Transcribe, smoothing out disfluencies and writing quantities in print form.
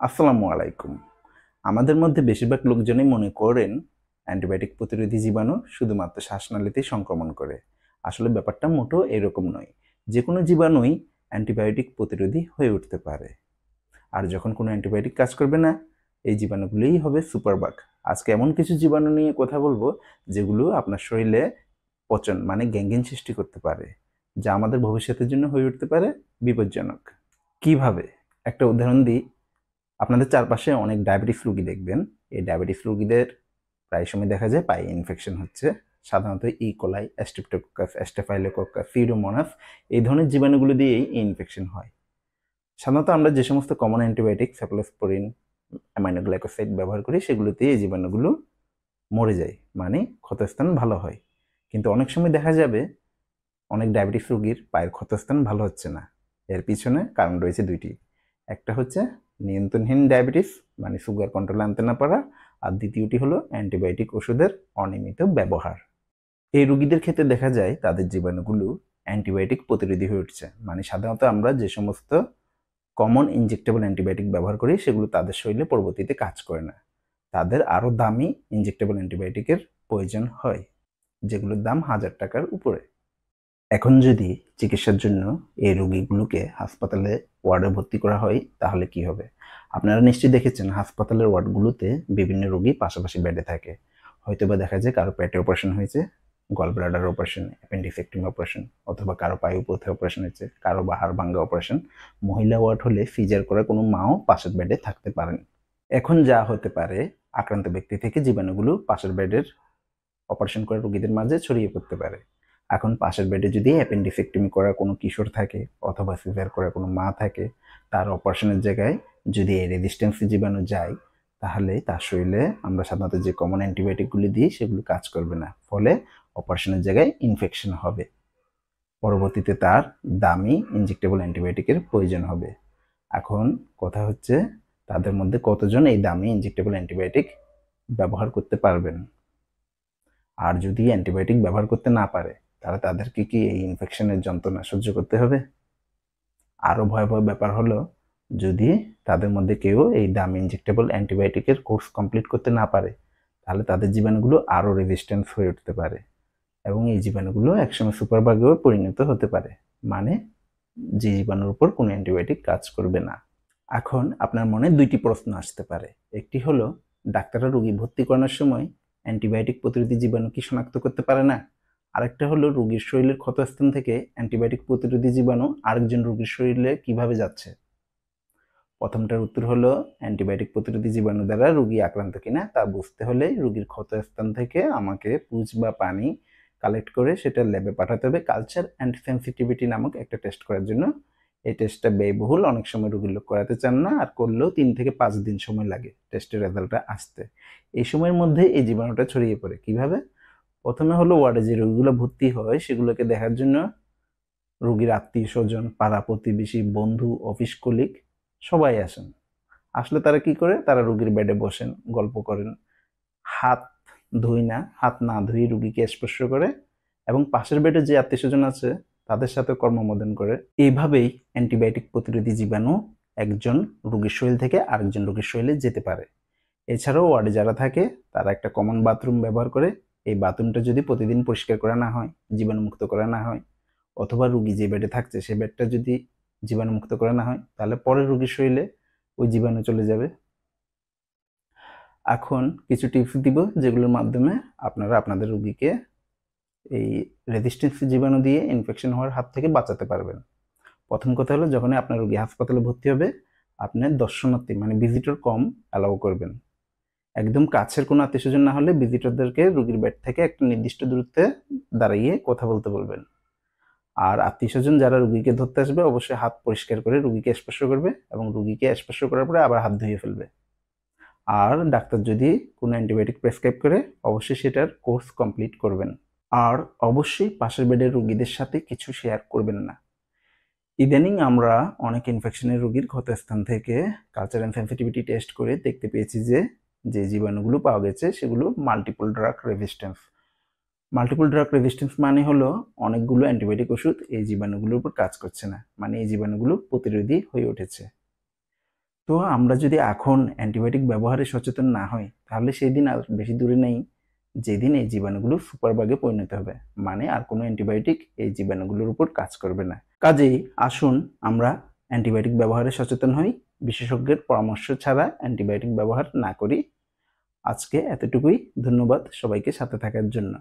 আসসালামু আলাইকুম। আমাদের মধ্যে বেশিরভাগ লোকজনই মনে করেন অ্যান্টিবায়োটিক প্রতিরোধী জীবাণু শুধুমাত্র শ্বাসনালীতেই সংক্রমণ করে। আসলে ব্যাপারটা মোটেও এরকম নয়। যেকোনো জীবাণুই অ্যান্টিবায়োটিক প্রতিরোধী হয়ে উঠতে পারে। আর যখন কোনো অ্যান্টিবায়োটিক কাজ করবে না, এই জীবাণুগুলোই হবে সুপারবাগ। আজকে এমন কিছু জীবাণু নিয়ে কথা বলবো যেগুলো আপনার শরীরে পচন মানে গ্যাঙ্গ্রিন সৃষ্টি করতে পারে, যা আমাদের ভবিষ্যতের জন্য হয়ে উঠতে পারে বিপজ্জনক। কিভাবে? একটা উদাহরণ দিই। আপনাদের চারপাশে অনেক ডায়াবেটিস রোগী দেখবেন। এই ডায়াবেটিস রোগীদের প্রায় সময় দেখা যায় পায়ে ইনফেকশন হচ্ছে। সাধারণত ইকোলাই, স্ট্রেপ্টোকক্কাস, স্টেফাইলোকক্কাস, সিউডোমোনাস এই ধরনের জীবাণুগুলো দিয়েই এই ইনফেকশন হয়। সাধারণত আমরা যে সমস্ত কমন অ্যান্টিবায়োটিক সেফালোস্পোরিন, অ্যামাইনোগ্লাইকোসাইড ব্যবহার করি সেগুলোতে এই জীবাণুগুলো মরে যায়, মানে ক্ষতস্থান ভালো হয়। কিন্তু অনেক সময় দেখা যাবে অনেক ডায়াবেটিস রোগীর পায়ের ক্ষতস্থান ভালো হচ্ছে না। এর পিছনে কারণ রয়েছে দুইটি। একটা হচ্ছে নিয়ন্ত্রণহীন ডায়াবেটিস মানে সুগার কন্ট্রোলে আনতে না পারা, আর দ্বিতীয়টি হলো অ্যান্টিবায়োটিক ওষুধের অনিয়মিত ব্যবহার। এই রোগীদের ক্ষেত্রে দেখা যায় তাদের জীবাণুগুলো অ্যান্টিবায়োটিক প্রতিরোধী হয়ে উঠছে, মানে সাধারণত আমরা যে সমস্ত কমন ইনজেক্টেবল অ্যান্টিবায়োটিক ব্যবহার করি সেগুলো তাদের শরীরে পরবর্তীতে কাজ করে না। তাদের আরও দামি ইনজেক্টেবল অ্যান্টিবায়োটিকের প্রয়োজন হয়, যেগুলোর দাম 1000 টাকার উপরে। এখন যদি চিকিৎসার জন্য এই রোগীগুলোকে হাসপাতালে ওয়ার্ডে ভর্তি করা হয় তাহলে কি হবে? আপনারা নিশ্চয়ই দেখেছেন হাসপাতালের ওয়ার্ডগুলোতে বিভিন্ন রোগী পাশাপাশি বেডে থাকে। হয়তোবা দেখা যায় কারো পেটে অপারেশন হয়েছে, gall bladder operation, appendicectomy operation, অথবা কারো পায়ু পথে অপারেশন হয়েছে, কারো বা হাড় ভাঙ্গা অপারেশন। মহিলা ওয়ার্ড হলে সিজার করা কোনো মাও পাশের বেডে থাকতে পারেন। এখন যা হতে পারে, আক্রান্ত ব্যক্তি থেকে জীবাণুগুলো পাশের বেডের অপারেশন করা রোগীদের মাঝে ছড়িয়ে পড়তে পারে। এখন পাশের বেডে যদি অ্যাপেন্ডিসেক্টমি করা কোনো কিশোর থাকে অথবা সিজার করা কোনো মা থাকে, তার অপারেশনের জায়গায় যদি এই রেজিস্ট্যান্স জীবাণু যায়, তাহলে তার শরীরে আমরা সাধারণত যে কমন অ্যান্টিবায়োটিকগুলি দিই সেগুলো কাজ করবে না, ফলে অপারেশনের জায়গায় ইনফেকশন হবে। পরবর্তীতে তার দামি ইনজেক্টেবল অ্যান্টিবায়োটিকের প্রয়োজন হবে। এখন কথা হচ্ছে তাদের মধ্যে কতজন এই দামি ইনজেক্টেবল অ্যান্টিবায়োটিক ব্যবহার করতে পারবেন। আর যদি অ্যান্টিবায়োটিক ব্যবহার করতে না পারে, তাহলে তাদেরকে কি এই ইনফেকশনের যন্ত্রণা সহ্য করতে হবে? আরও ভয়াবহ ব্যাপার হলো, যদি তাদের মধ্যে কেউ এই দামি ইনজেক্টেবল অ্যান্টিবায়োটিকের কোর্স কমপ্লিট করতে না পারে, তাহলে তাদের জীবাণুগুলো আরও রেজিস্ট্যান্স হয়ে উঠতে পারে এবং এই জীবাণুগুলো একসময় সুপারবাগেও পরিণত হতে পারে, মানে যে জীবাণুর উপর কোনো অ্যান্টিবায়োটিক কাজ করবে না। এখন আপনার মনে দুইটি প্রশ্ন আসতে পারে। একটি হলো, ডাক্তাররা রোগী ভর্তি করানোর সময় অ্যান্টিবায়োটিক প্রতিরোধী জীবাণু কি শনাক্ত করতে পারে না? আরেকটা হলো, রোগীর শরীরের ক্ষতস্থান থেকে অ্যান্টিবায়োটিক প্রতিরোধী জীবাণু আরেকজন রোগীর শরীরে কিভাবে যাচ্ছে? প্রথমটার উত্তর হলো, অ্যান্টিবায়োটিক প্রতিরোধী জীবাণু দ্বারা রোগী আক্রান্ত কিনা তা বুঝতে হলে রোগীর ক্ষতস্থান থেকে আমাকে পুঁজ বা পানি কালেক্ট করে সেটা ল্যাবে পাঠাতে হবে কালচার অ্যান্ড সেন্সিটিভিটি নামক একটা টেস্ট করার জন্য। এই টেস্টটা ব্যয়বহুল, অনেক সময় রোগীর লোক করাতে চান না, আর করলেও 3 থেকে 5 দিন সময় লাগে টেস্টের রেজাল্টটা আসতে। এই সময়ের মধ্যে এই জীবাণুটা ছড়িয়ে পড়ে কিভাবে? প্রথমে হলো, ওয়ার্ডে যে রোগীগুলো ভর্তি হয় সেগুলোকে দেখার জন্য রোগীর আত্মীয় স্বজন, পাড়া প্রতিবেশী, বন্ধু, অফিস কলিগ সবাই আসেন। আসলে তারা কি করে? তারা রোগীর বেডে বসেন, গল্প করেন, হাত হাত না ধুয়ে রোগীকে স্পর্শ করে এবং পাশের বেডে যে আত্মীয় স্বজন আছে তাদের সাথে কর্মমোদন করে। এইভাবেই অ্যান্টিবায়োটিক প্রতিরোধী জীবাণু একজন রোগীর শরীর থেকে আরেকজন রোগীর শরীরে যেতে পারে। এছাড়াও ওয়ার্ডে যারা থাকে তারা একটা কমন বাথরুম ব্যবহার করে। এই বাথরুমটা যদি প্রতিদিন পরিষ্কার করা না হয়, জীবাণুমুক্ত করা না হয়, অথবা রোগী যে বেডে থাকছে সে বেডটা যদি জীবাণুমুক্ত করা না হয়, তাহলে পরের রোগীর শরীরে ওই জীবাণু চলে যাবে। এখন কিছু টিপস দিব যেগুলোর মাধ্যমে আপনারা আপনাদের রোগীকে এই রেজিস্ট্যান্স জীবাণু দিয়ে ইনফেকশন হওয়ার হাত থেকে বাঁচাতে পারবেন। প্রথম কথা হলো, যখনই আপনার রোগী হাসপাতালে ভর্তি হবে, আপনি দর্শনার্থী মানে ভিজিটর কম অ্যালাউ করবেন। একদম কাছের কোনো আত্মীয় স্বজন না হলে ভিজিটরদেরকে রোগীর বেড থেকে একটা নির্দিষ্ট দূরত্বে দাঁড়িয়ে কথা বলতে বলবেন। আর আত্মীয় স্বজন যারা রোগীকে ধরতে আসবে অবশ্যই হাত পরিষ্কার করে রোগীকে স্পর্শ করবে এবং রোগীকে স্পর্শ করার পরে আবার হাত ধুয়ে ফেলবে। আর ডাক্তার যদি কোনো অ্যান্টিবায়োটিক প্রেসক্রাইব করে অবশ্যই সেটার কোর্স কমপ্লিট করবেন। আর অবশ্যই পাশের বেডের রোগীদের সাথে কিছু শেয়ার করবেন না। ইদানিং আমরা অনেক ইনফেকশনের রোগীর ক্ষতস্থান থেকে কালচার অ্যান্ড সেন্সিটিভিটি টেস্ট করে দেখতে পেয়েছি যে যে জীবাণুগুলো পাওয়া গেছে সেগুলো multiple drug resistance. Multiple drug resistance মানে হলো অনেকগুলো অ্যান্টিবায়োটিক ওষুধ এই জীবাণুগুলোর উপর কাজ করছে না, মানে এই জীবাণুগুলো প্রতিরোধী হয়ে উঠেছে। তো আমরা যদি এখন অ্যান্টিবায়োটিক ব্যবহারে সচেতন না হই, তাহলে সেই দিন আর বেশি দূরে নেই যেদিন এই জীবাণুগুলো সুপারবাগে পরিণত হবে, মানে আর কোনো অ্যান্টিবায়োটিক এই জীবাণুগুলোর উপর কাজ করবে না। কাজেই আসুন আমরা অ্যান্টিবায়োটিক ব্যবহারে সচেতন হই, বিশেষজ্ঞের পরামর্শ ছাড়া অ্যান্টিবায়োটিক ব্যবহার না করি। আজকে এতটুকুই। ধন্যবাদ সবাইকে সাথে থাকার জন্য।